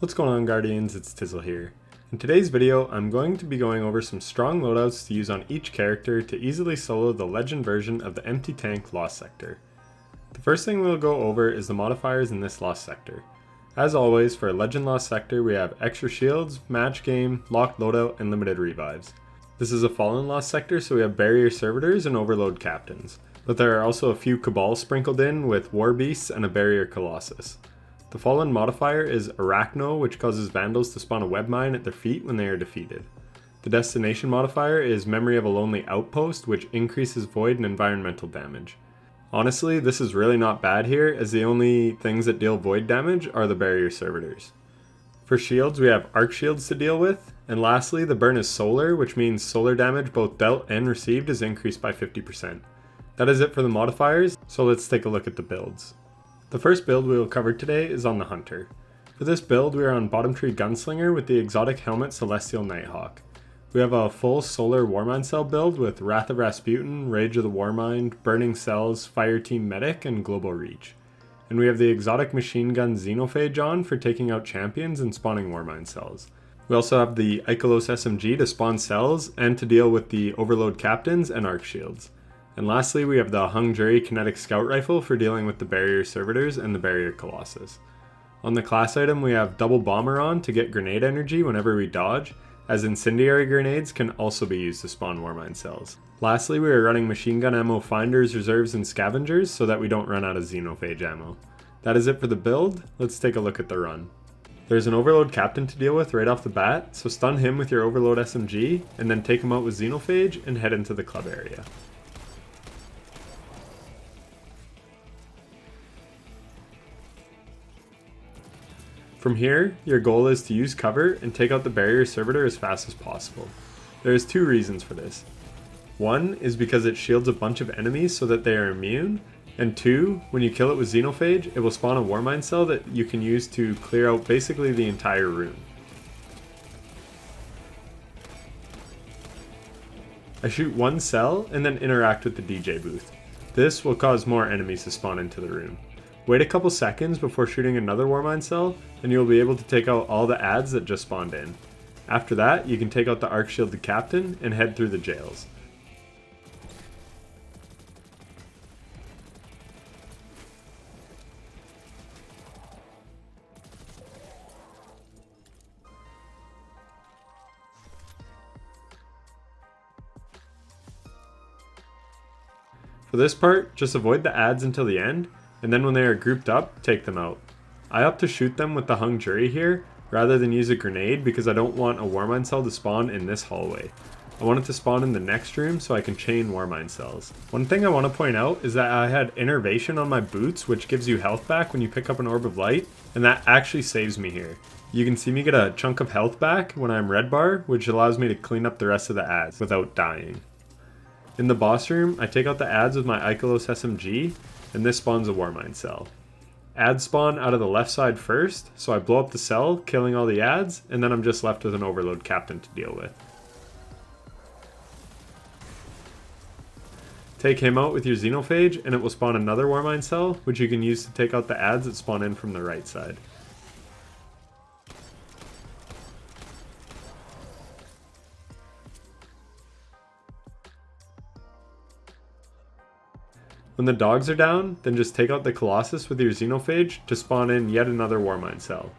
What's going on, Guardians? It's Tizzle here. In today's video, I'm going to be going over some strong loadouts to use on each character to easily solo the legend version of the empty tank Lost Sector. The first thing we'll go over is the modifiers in this Lost Sector. As always, for a legend Lost Sector, we have extra shields, match game, locked loadout, and limited revives. This is a fallen Lost Sector, so we have barrier servitors and overload captains, but there are also a few cabals sprinkled in with war beasts and a barrier colossus. The fallen modifier is Arachno, which causes vandals to spawn a web mine at their feet when they are defeated. The destination modifier is Memory of a Lonely Outpost, which increases void and environmental damage. Honestly, this is really not bad here, as the only things that deal void damage are the barrier servitors. For shields, we have arc shields to deal with, and lastly, the burn is solar, which means solar damage both dealt and received is increased by 50%. That is it for the modifiers, so let's take a look at the builds. The first build we will cover today is on the Hunter. For this build, we are on Bottom Tree Gunslinger with the exotic helmet Celestial Nighthawk. We have a full solar Warmind cell build with Wrath of Rasputin, Rage of the Warmind, Burning Cells, Fire Team Medic, and Global Reach. And we have the exotic machine gun Xenophage on for taking out champions and spawning Warmind cells. We also have the Ikelos SMG to spawn cells and to deal with the Overload Captains and Arc Shields. And lastly, we have the Hung Jury Kinetic Scout Rifle for dealing with the Barrier Servitors and the Barrier Colossus. On the class item, we have Double Bomber on to get grenade energy whenever we dodge, as incendiary grenades can also be used to spawn Warmind cells. Lastly, we are running machine gun ammo finders, reserves, and scavengers so that we don't run out of Xenophage ammo. That is it for the build. Let's take a look at the run. There's an Overload Captain to deal with right off the bat, so stun him with your Overload SMG, and then take him out with Xenophage and head into the club area. From here, your goal is to use cover and take out the barrier servitor as fast as possible. There is two reasons for this. One is because it shields a bunch of enemies so that they are immune, and two, when you kill it with Xenophage, it will spawn a Warmind cell that you can use to clear out basically the entire room. I shoot one cell and then interact with the DJ booth. This will cause more enemies to spawn into the room. Wait a couple seconds before shooting another Warmind cell, and you will be able to take out all the adds that just spawned in. After that, you can take out the Arc Shielded Captain and head through the jails. For this part, just avoid the adds until the end, and then when they are grouped up, take them out. I opt to shoot them with the Hung Jury here, rather than use a grenade because I don't want a Warmind cell to spawn in this hallway. I want it to spawn in the next room so I can chain Warmind cells. One thing I want to point out is that I had Innervation on my boots, which gives you health back when you pick up an Orb of Light, and that actually saves me here. You can see me get a chunk of health back when I'm red bar, which allows me to clean up the rest of the adds without dying. In the boss room, I take out the adds with my Ikelos SMG, and this spawns a Warmind cell. Adds spawn out of the left side first, so I blow up the cell, killing all the adds, and then I'm just left with an Overload Captain to deal with. Take him out with your Xenophage, and it will spawn another Warmind cell, which you can use to take out the adds that spawn in from the right side. When the dogs are down, then just take out the Colossus with your Xenophage to spawn in yet another Warmind cell.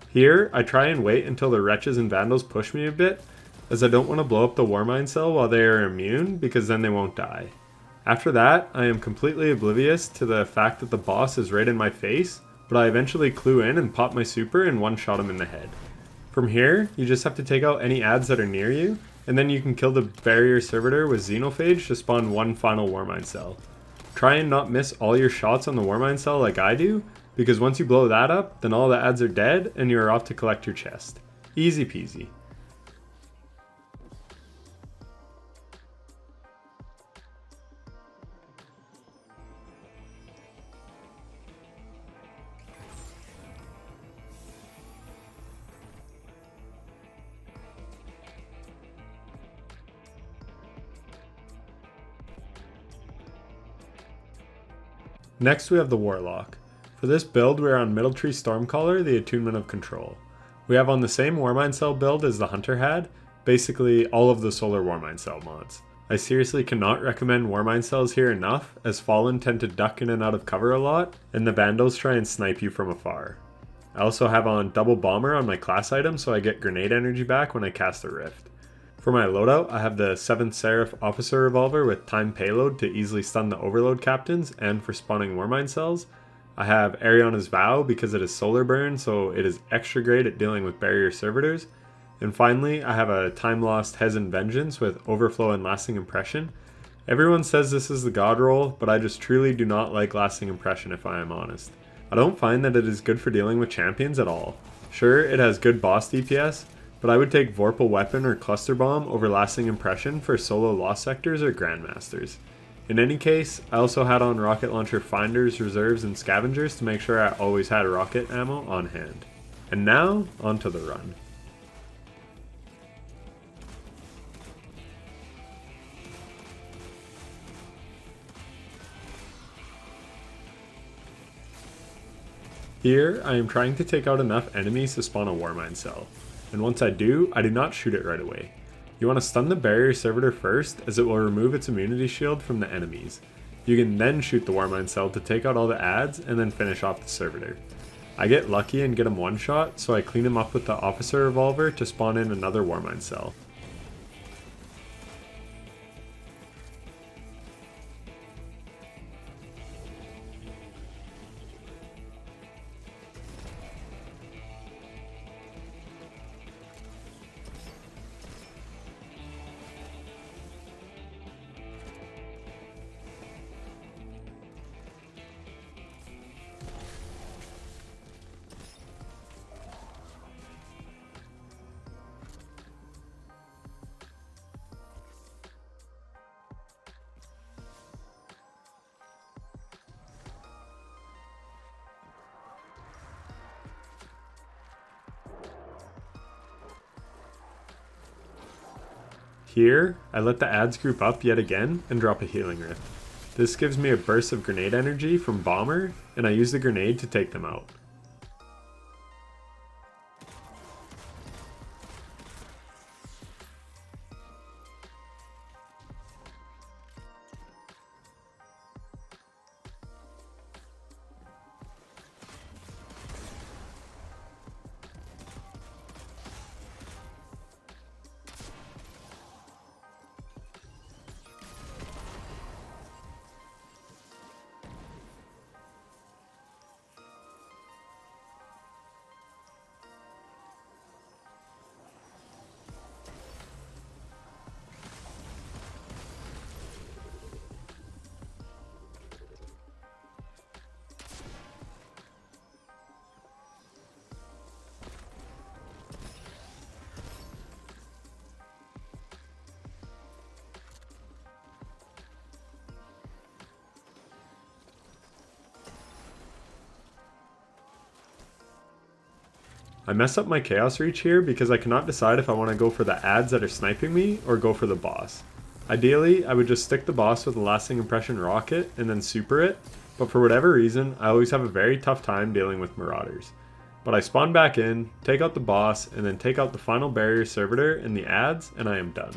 Here, I try and wait until the Wretches and Vandals push me a bit, as I don't want to blow up the Warmind cell while they are immune, because then they won't die. After that, I am completely oblivious to the fact that the boss is right in my face, but I eventually clue in and pop my super and one-shot him in the head. From here, you just have to take out any adds that are near you, and then you can kill the barrier servitor with Xenophage to spawn one final Warmind cell. Try and not miss all your shots on the Warmind cell like I do, because once you blow that up, then all the adds are dead and you are off to collect your chest. Easy peasy. Next we have the Warlock. For this build we are on Middle Tree Stormcaller, the Attunement of Control. We have on the same Warmind Cell build as the Hunter had, basically all of the Solar Warmind Cell mods. I seriously cannot recommend Warmind Cells here enough, as Fallen tend to duck in and out of cover a lot, and the Vandals try and snipe you from afar. I also have on Double Bomber on my class item so I get grenade energy back when I cast a Rift. For my loadout, I have the 7th Seraph Officer Revolver with Time Payload to easily stun the Overload Captains and for spawning Warmind Cells. I have Ariana's Vow because it is Solar Burn, so it is extra great at dealing with barrier servitors. And finally, I have a Time Lost Hezen Vengeance with Overflow and Lasting Impression. Everyone says this is the god roll, but I just truly do not like Lasting Impression if I am honest. I don't find that it is good for dealing with champions at all. Sure, it has good boss DPS, but I would take Vorpal Weapon or Cluster Bomb over Lasting Impression for solo Lost Sectors or Grandmasters. In any case, I also had on Rocket Launcher Finders, Reserves, and Scavengers to make sure I always had rocket ammo on hand. And now, onto the run. Here, I am trying to take out enough enemies to spawn a Warmind Cell, and once I do not shoot it right away. You want to stun the barrier servitor first, as it will remove its immunity shield from the enemies. You can then shoot the Warmind Cell to take out all the adds, and then finish off the servitor. I get lucky and get him one shot, so I clean him up with the Officer Revolver to spawn in another Warmind Cell. Here, I let the adds group up yet again and drop a Healing Rift. This gives me a burst of grenade energy from Bomber, and I use the grenade to take them out. I mess up my Chaos Reach here because I cannot decide if I want to go for the adds that are sniping me or go for the boss. Ideally, I would just stick the boss with a Lasting Impression rocket and then super it, but for whatever reason, I always have a very tough time dealing with Marauders. But I spawn back in, take out the boss, and then take out the final barrier servitor and the adds, and I am done.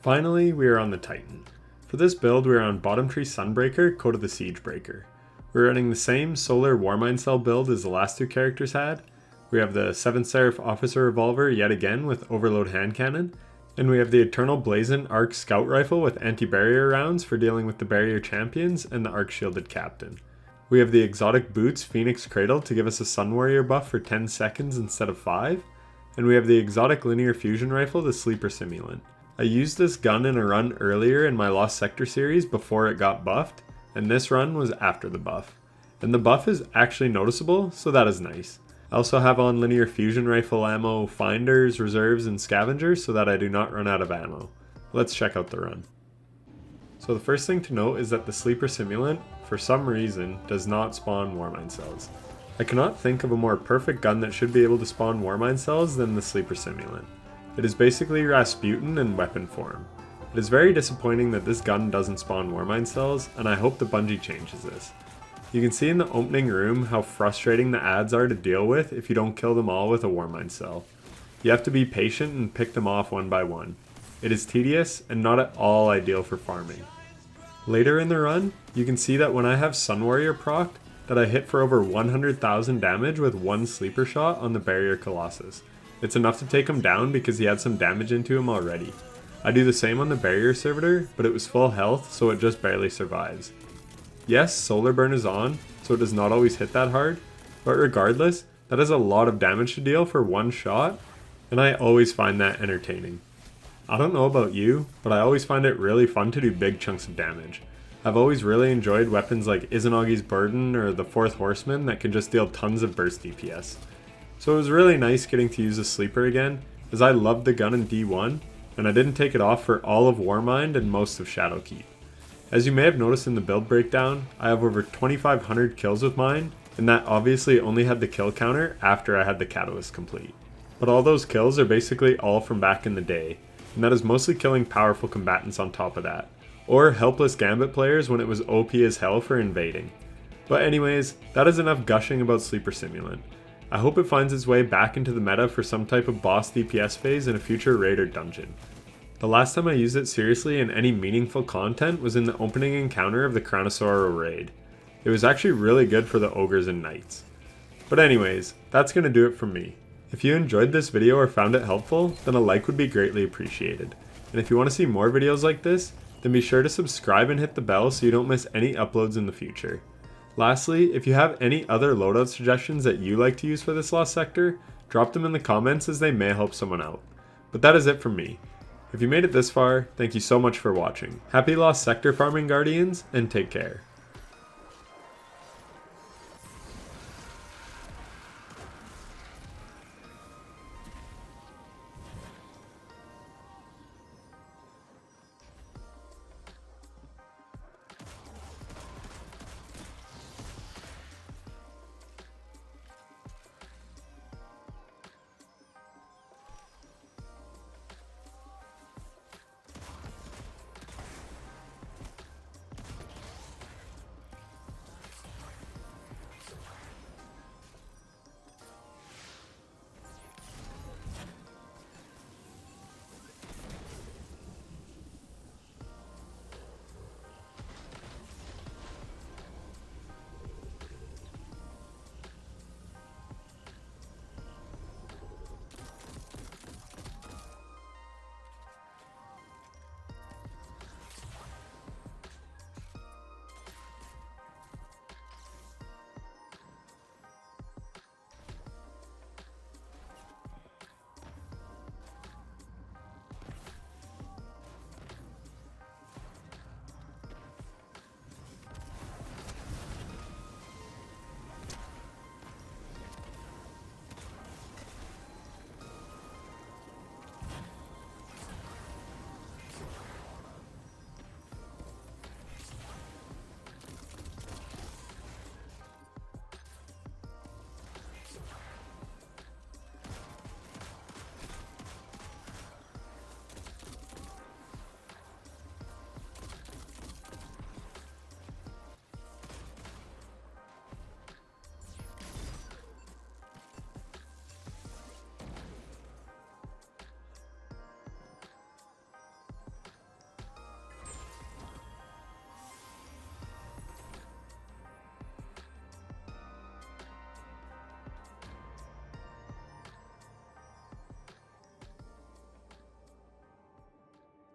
Finally, we are on the Titan. For this build, we are on Bottom Tree Sunbreaker, Code of the Siegebreaker. We're running the same Solar Warmind Cell build as the last two characters had. We have the 7th Seraph Officer Revolver yet again with Overload Hand Cannon, and we have the Eternal Blazon Arc Scout Rifle with anti-barrier rounds for dealing with the barrier champions and the Arc Shielded Captain. We have the exotic boots Phoenix Cradle to give us a Sun Warrior buff for 10 seconds instead of 5, and we have the exotic linear fusion rifle, the Sleeper Simulant. I used this gun in a run earlier in my Lost Sector series before it got buffed, and this run was after the buff. And the buff is actually noticeable, so that is nice. I also have on linear fusion rifle ammo, finders, reserves, and scavengers so that I do not run out of ammo. Let's check out the run. So the first thing to note is that the Sleeper Simulant, for some reason, does not spawn Warmind cells. I cannot think of a more perfect gun that should be able to spawn Warmind cells than the Sleeper Simulant. It is basically Rasputin in weapon form. It is very disappointing that this gun doesn't spawn Warmind cells, and I hope the Bungie changes this. You can see in the opening room how frustrating the ads are to deal with if you don't kill them all with a Warmind cell. You have to be patient and pick them off one by one. It is tedious and not at all ideal for farming. Later in the run, you can see that when I have Sun Warrior procced, that I hit for over 100,000 damage with one sleeper shot on the Barrier Colossus. It's enough to take him down because he had some damage into him already. I do the same on the Barrier Servitor, but it was full health, so it just barely survives. Yes, Solar Burn is on, so it does not always hit that hard, but regardless, that is a lot of damage to deal for one shot, and I always find that entertaining. I don't know about you, but I always find it really fun to do big chunks of damage. I've always really enjoyed weapons like Izanagi's Burden or the Fourth Horseman that can just deal tons of burst DPS. So it was really nice getting to use a sleeper again, as I loved the gun in D1, and I didn't take it off for all of Warmind and most of Shadowkeep. As you may have noticed in the build breakdown, I have over 2,500 kills with mine, and that obviously only had the kill counter after I had the Catalyst complete. But all those kills are basically all from back in the day, and that is mostly killing powerful combatants on top of that, or helpless Gambit players when it was OP as hell for invading. But anyways, that is enough gushing about Sleeper Simulant. I hope it finds its way back into the meta for some type of boss DPS phase in a future raid or dungeon. The last time I used it seriously in any meaningful content was in the opening encounter of the Cranosaurus raid. It was actually really good for the ogres and knights. But anyways, that's gonna do it for me. If you enjoyed this video or found it helpful, then a like would be greatly appreciated. And if you want to see more videos like this, then be sure to subscribe and hit the bell so you don't miss any uploads in the future. Lastly, if you have any other loadout suggestions that you like to use for this Lost Sector, drop them in the comments as they may help someone out. But that is it from me. If you made it this far, thank you so much for watching. Happy Lost Sector farming, Guardians, and take care.